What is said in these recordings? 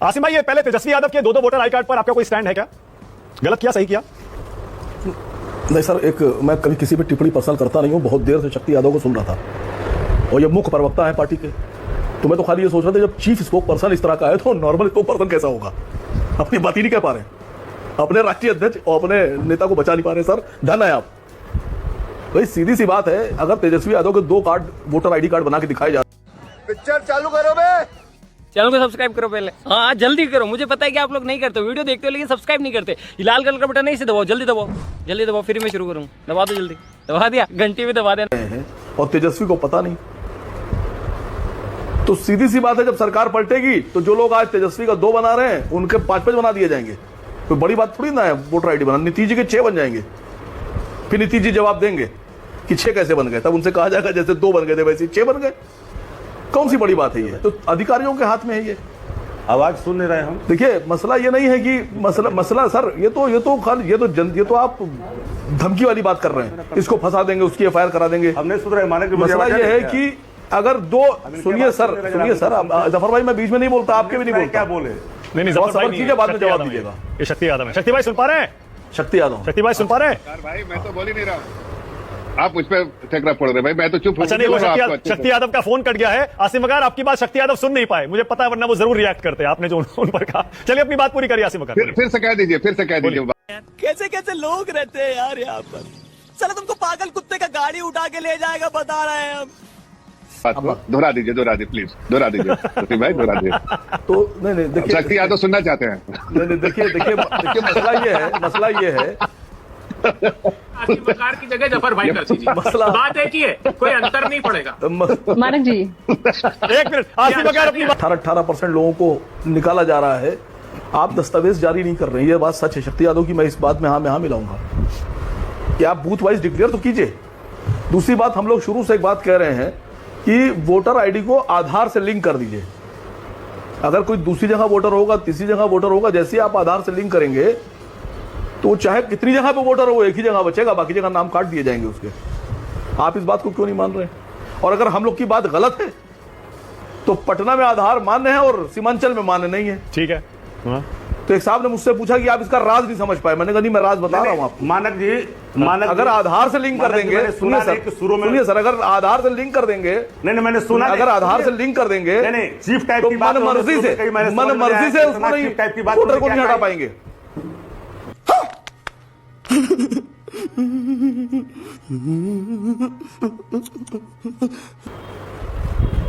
आसिम भाई, ये पहले तेजस्वी यादव के दो वोटर आई कार्ड पर आपका कोई स्टैंड है क्या? गलत किया, सही किया? नहीं सर, मैं कभी किसी पे टिप्पणी पर्सनल करता नहीं हूँ। बहुत देर से शक्ति यादव को सुन रहा था और ये मुख्य प्रवक्ता है पार्टी के, तो मैं तो खाली ये सोच रहा था जब चीफ स्पोक पर्सन इस तरह का है तो नॉर्मल स्पोक पर्सन कैसा होगा? अपनी बात ही नहीं कह पा रहे, अपने राष्ट्रीय अध्यक्ष और अपने नेता को बचा नहीं पा रहे। सर धन है आप भाई, सीधी सी बात है। अगर तेजस्वी यादव के 2 कार्ड वोटर आईडी कार्ड बना के दिखाए जा, पिक्चर चालू करो बे, चैनल को सब्सक्राइब करो पहले। हाँ जल्दी करो, मुझे पता है कि आप लोग नहीं करते, वीडियो देखते हो लेकिन सब्सक्राइब नहीं करते। ये लाल कलर का बटन नहीं से दबाओ, जल्दी दबाओ, जल्दी दबाओ, फिर मैं शुरू करूँ। दबा दो जल्दी, दबा दिया, घंटी भी दबा देना। और तेजस्वी को पता नहीं, तो सीधी सी बात है जब सरकार पलटेगी तो जो लोग आज तेजस्वी का 2 बना रहे हैं उनके 5-5 बना दिए जाएंगे। कोई बड़ी बात थोड़ी ना है वोटर आईडी बनाना। नीतीश जी के 6 बन जाएंगे, फिर नीतीश जी जवाब देंगे कि 6 कैसे बन गए, तब उनसे कहा जाएगा जैसे 2 बन गए थे वैसे 6 बन गए। कौन सी बड़ी बात है ये? तो अधिकारियों के हाथ में है ये। आवाज सुन नहीं रहे हम। देखिए मसला ये नहीं है कि मसला सर ये तो आप धमकी वाली बात कर रहे हैं। इसको फंसा देंगे, उसकी एफआईआर करा देंगे। हमने सुन रहे माने कि मसला ये है कि अगर 2 सुनिए सर जफर भाई, मैं बीच में नहीं बोलता, आपके भी नहीं बोलता। क्या बोले? नहीं, सवाल कीजिए, बाद में जवाब दीजिएगा। ये शक्ति यादव है। शक्ति भाई सुन पा रहे हैं? शक्ति यादव, शक्ति भाई सुन पा रहे हैं? भाई मैं तो बोल ही नहीं रहा हूँ, आप मुझ पे ठेकरा पड़ रहे भाई, मैं तो चुप। अच्छा नहीं, वो शक्ति यादव का फोन कट गया है। आसिम वकार, आपकी बात शक्ति यादव सुन नहीं पाए, मुझे पता है, वरना वो जरूर रिएक्ट करते हैं आपने जो उन पर कहा। चलिए अपनी बात पूरी करिए आसिम वकार। फिर से कह दीजिए, फिर से कह दीजिए। कैसे कैसे लोग रहते हैं यार यहाँ पर। चलो तुमको पागल कुत्ते का गाड़ी उठा के ले जाएगा, बता रहे हैं हम। दोहरा दीजिए प्लीज, दोहरा दीजिए शक्ति भाई, दोहरा दीजिए। तो नहीं देखिए, शक्ति यादव सुनना चाहते हैं। नहीं देखिए मसला ये है आसिम वकार की जगह जफर भाई कर दीजिए। बात एक ही है, कोई अंतर नहीं पड़ेगा। मानक जी 1 मिनट, आसिम वकार अपनी 18% लोगों को निकाला जा रहा है। आप दस्तावेज जारी नहीं कर रहे हैं, ये बात सच है शक्ति यादव की। मैं इस बात में हाँ मिलाऊंगा कि आप बूथ वाइज डिक्लेयर तो कीजिए। दूसरी बात, हम लोग शुरू से एक बात कह रहे हैं कि वोटर आईडी को आधार से लिंक कर दीजिए। अगर कोई दूसरी जगह वोटर होगा, तीसरी जगह वोटर होगा, जैसे ही आप आधार से लिंक करेंगे तो चाहे कितनी जगह पे वोटर हो, एक ही जगह बचेगा, बाकी जगह नाम काट दिए जाएंगे उसके। आप इस बात को क्यों नहीं मान रहे? और अगर हम लोग की बात गलत है तो पटना में आधार मान्य है और सीमांचल में मान्य नहीं है। ठीक है। तो एक साहब ने मुझसे पूछा कि आप इसका राज नहीं समझ पाए। मैंने कहा नहीं, मैं राज बता रहा हूं आपको। मानक जी, अगर आधार से लिंक कर देंगे, सुनिए सर, अगर आधार से लिंक कर देंगे, नहीं मैंने सुना, अगर आधार से लिंक कर देंगे नहीं चीफ टाइप तो की बात, मन मर्जी से उसको नहीं, वोटर को नहीं हटा पाएंगे।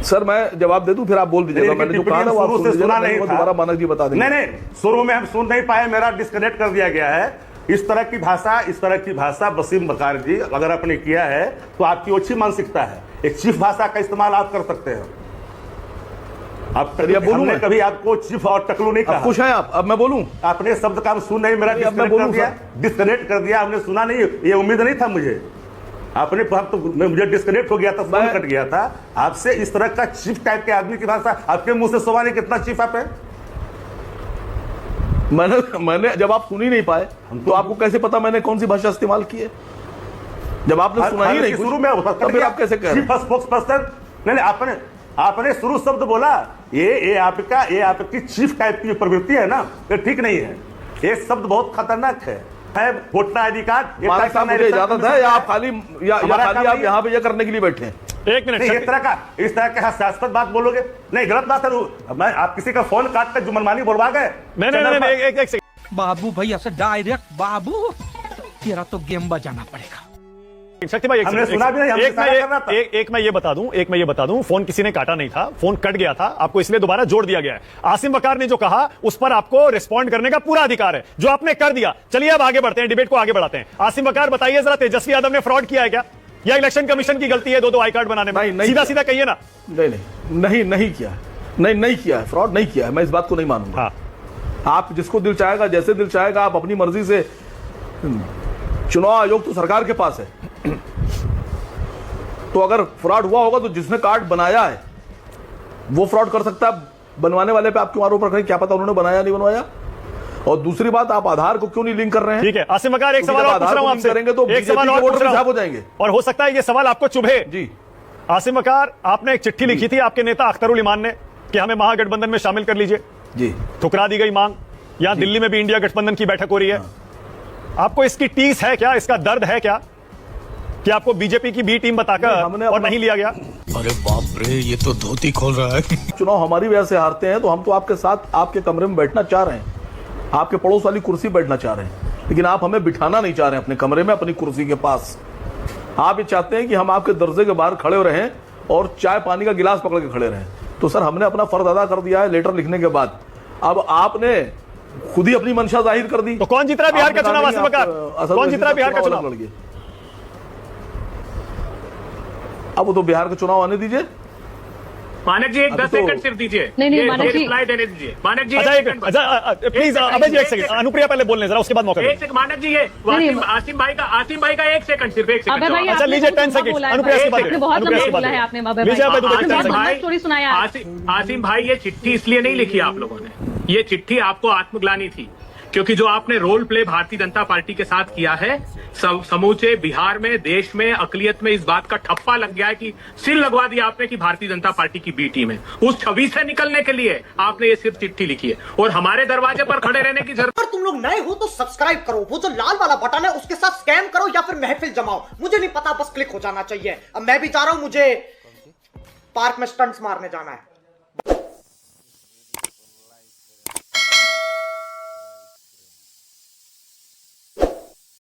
सर मैं जवाब दे दूं, फिर आप बोल दीजिएगा। मैंने जो कहा ना वो आप सुन लीजिएगा, दोबारा मानक जी बता देंगे। नहीं शुरू में हम सुन नहीं पाए, मेरा डिस्कनेक्ट कर दिया गया है। इस तरह की भाषा वसीम वकार जी अगर आपने किया है तो आपकी अच्छी मानसिकता है। एक चीफ भाषा का इस्तेमाल आप कर सकते हैं। आप हमने कभी आपको चीफ और टकलू नहीं कहा। खुश हैं आप? अब मैं बोलूं? आपने शब्द का सुन नहीं, मेरा डिस्कनेक्ट कर दिया। हमने सुना नहीं, ये उम्मीद नहीं था मुझे। आपने मुझे डिस्कनेक्ट हो गया था, फोन कट गया था। आपसे इस तरह का चीफ टाइप के आदमी की भाषा आपके मुंह से सुना नहीं, कितना चीफ आप है। मैंने जब आप सुन ही नहीं पाए तो आपको कैसे पता मैंने कौन सी भाषा इस्तेमाल की है? जब आपने सुना ही नहीं शुरू में, तो फिर आप कैसे कह रहे हैं? नहीं, आपने शुरू शब्द बोला, ये आपकी चीफ टाइप की प्रवृत्ति है ना, ये ठीक नहीं है। ये शब्द बहुत खतरनाक है। वोटर आईडी कार्ड मुझे इजाजत है या आप खाली आप यहाँ पे ये करने के लिए बैठे हैं? 1 मिनट, इस तरह का हास्यास्पद बात बोलोगे? नहीं, गलत बात है। मैं आप किसी का फोन काट कर जो मनमानी बोलवा गए। नहीं, एक सेकंड बाबू भैया से डायरेक्ट, बाबू तेरा तो गेम बजाना पड़ेगा। शक्ति भाई, हमने सुना भी नहीं, एक मैं ये बता दूं, फोन किसी ने काटा नहीं था, फोन कट गया था, आपको इसलिए दोबारा जोड़ दिया गया है। आसिम वकार ने जो कहा उस पर आपको रिस्पॉन्ड करने का पूरा अधिकार है, जो आपने कर दिया। चलिए अब आगे बढ़ते हैं, डिबेट को आगे बढ़ाते हैं। आसिम वकार बताइए जरा, तेजस्वी यादव ने फ्रॉड किया है क्या, या इलेक्शन कमीशन की गलती है 2 आई कार्ड बनाने में? सीधा कहिए ना। नहीं किया, नहीं किया है, फ्रॉड नहीं किया है। मैं इस बात को नहीं मानूंगा। आप जिसको दिल चाहेगा, जैसे दिल चाहेगा, आप अपनी मर्जी से। चुनाव आयोग तो सरकार के पास है, तो अगर फ्रॉड हुआ होगा तो जिसने कार्ड बनाया है वो फ्रॉड कर सकता है। बनवाने वाले पे आप क्यों आरोप रख रहे हैं? क्या पता उन्होंने बनाया नहीं बनवाया। और दूसरी बात, आप आधार को क्यों नहीं लिंक कर रहे हैं? ठीक है आसिम वकार, एक सवाल और पूछ रहा हूं आपसे, करेंगे तो एक सवाल और पूछ रहा हूं, हो जाएंगे। और हो सकता है ये सवाल आपको चुभे जी। आसिम वकार, आपने एक चिट्ठी लिखी थी आपके नेता अख्तरुल इमान ने कि हमें महागठबंधन में शामिल कर लीजिए। जी ठुकरा दी गई मांग। यहां दिल्ली में भी इंडिया गठबंधन की बैठक हो रही है। आपको इसकी टीस है क्या, इसका दर्द है क्या कि आपको बीजेपी की बी टीम बताकर और नहीं लिया गया? अरे बाप रे, ये तो धोती खोल रहा है। चुनाव हमारी वजह से हारते हैं तो हम तो आपके साथ आपके कमरे में बैठना चाह रहे हैं, आपके पड़ोस वाली कुर्सी बैठना चाह रहे हैं, लेकिन आप हमें बिठाना नहीं चाह रहे हैं अपने कमरे में, अपनी कुर्सी के पास। आप ये चाहते हैं कि हम आपके दरवाजे के बाहर खड़े रहें और चाय पानी का गिलास पकड़ के खड़े रहें। तो सर हमने अपना फर्ज अदा कर दिया है लेटर लिखने के बाद। अब आपने खुद ही अपनी मंशा जाहिर कर दी। तो कौन जीत रहा है बिहार का चुनाव? आसिम बकार, कौन जीत रहा है बिहार का चुनाव? अब वो तो बिहार का चुनाव आने दीजिए। मानक जी एक 10 सेकंड सिर्फ दीजिए। नहीं, मानक जी रिप्लाई देने दीजिए। मानक जी अच्छा प्लीज अभय जी एक सेकंड, अनुप्रिया पहले बोलने जरा, उसके बाद मौका एक सेकंड। मानक जी ये आसिम भाई का 1 सेकंड, सिर्फ 1 सेकंड। अच्छा लीजिए 10 सेकंड, अनुप्रिया के बाद आसिम भाई ये चिट्ठी इसलिए नहीं लिखी आप लोगों ने, ये चिट्ठी आपको आत्मग्लानि थी, क्योंकि जो आपने role play Bharatiya Janata party के साथ किया है, समूचे बिहार में, देश में, अकलियत में इस बात का ठप्पा लग गया है कि सिर लगवा दिया आपने कि भारतीय जनता पार्टी की बी टीम है। उस छवि से निकलने के लिए आपने ये सिर्फ चिट्ठी लिखी है और हमारे दरवाजे पर खड़े रहने की जरूरत। अगर तुम लोग नए हो तो सब्सक्राइब करो, वो जो लाल वाला बटन है उसके साथ स्कैम करो या फिर महफिल जमाओ, मुझे नहीं पता, बस क्लिक हो जाना चाहिए। अब मैं भी जा रहा हूं, मुझे पार्क में स्टंट्स मारने जाना है।